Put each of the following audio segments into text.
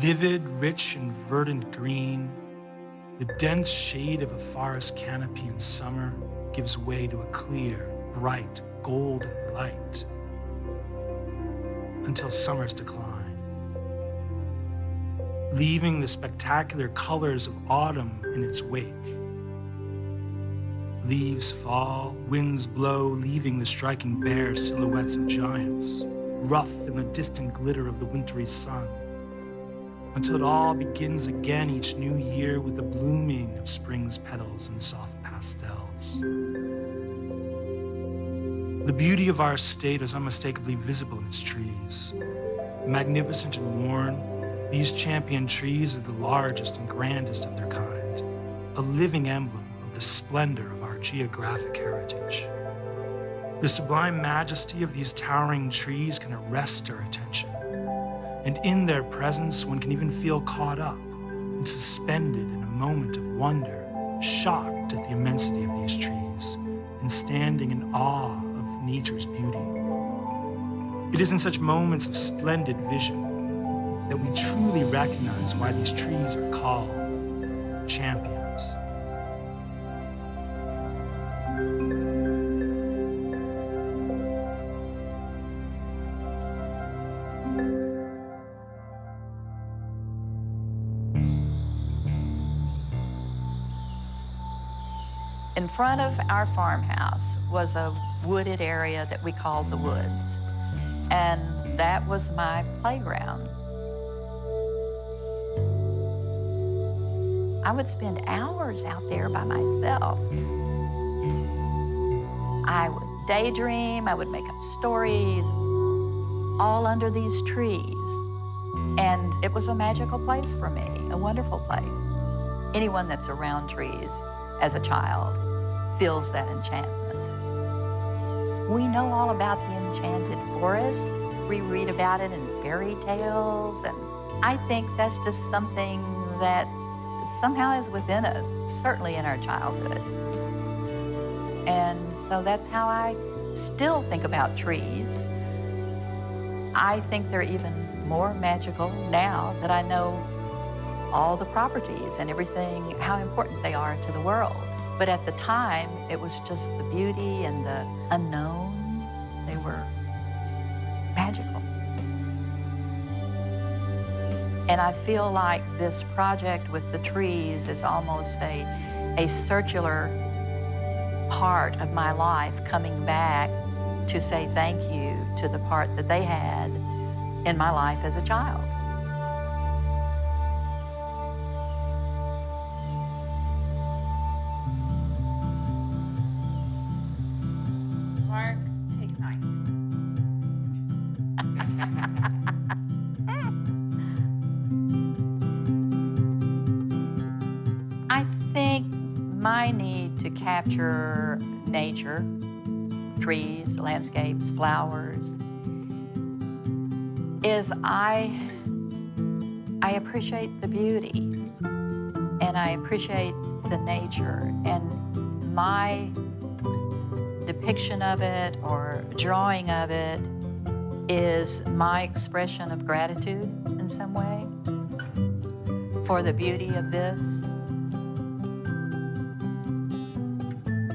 Vivid, rich, and verdant green, the dense shade of a forest canopy in summer gives way to a clear, bright, golden light until summer's decline, leaving the spectacular colors of autumn in its wake. Leaves fall, winds blow, leaving the striking bare silhouettes of giants, rough in the distant glitter of the wintry sun, until it all begins again each new year with the blooming of spring's petals and soft pastels. The beauty of our state is unmistakably visible in its trees. Magnificent and worn, these champion trees are the largest and grandest of their kind, a living emblem of the splendor of our geographic heritage. The sublime majesty of these towering trees can arrest our attention, and in their presence one can even feel caught up and suspended in a moment of wonder, shocked at the immensity of these trees, and standing in awe of nature's beauty. It is in such moments of splendid vision that we truly recognize why these trees are called champions. In front of our farmhouse was a wooded area that we called the woods, and that was my playground. I would spend hours out there by myself. I would daydream, I would make up stories, all under these trees. And it was a magical place for me, a wonderful place. Anyone that's around trees as a child feels that enchantment. We know all about the enchanted forest. We read about it in fairy tales, and I think that's just something that somehow is within us, certainly in our childhood. And so that's how I still think about trees. I think they're even more magical now that I know all the properties and everything, how important they are to the world. But at the time, it was just the beauty and the unknown. They were magical. And I feel like this project with the trees is almost a circular part of my life coming back to say thank you to the part that they had in my life as a child. Mark, take 9. I think my need to capture nature, trees, landscapes, flowers, is I appreciate the beauty and I appreciate the nature, and my depiction of it or drawing of it is my expression of gratitude in some way for the beauty of this.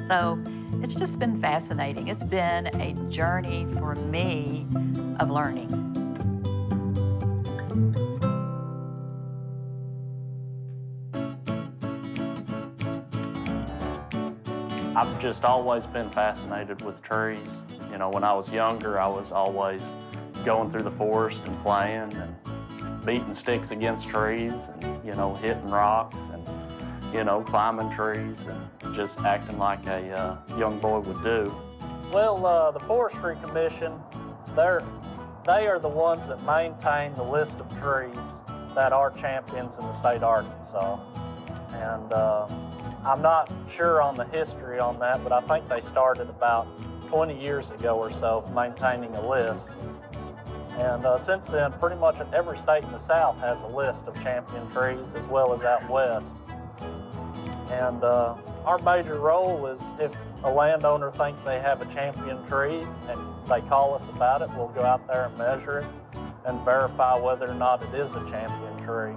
So it's just been fascinating. It's been a journey for me of learning. I've just always been fascinated with trees. You know, when I was younger, I was always going through the forest and playing and beating sticks against trees and, you know, hitting rocks and, you know, climbing trees and just acting like a young boy would do. Well, the Forestry Commission, they are the ones that maintain the list of trees that are champions in the state of Arkansas. And I'm not sure on the history on that, but I think they started about 20 years ago or so maintaining a list. And since then, pretty much every state in the South has a list of champion trees, as well as out west. And our major role is if a landowner thinks they have a champion tree and they call us about it, we'll go out there and measure it. and verify whether or not it is a champion tree.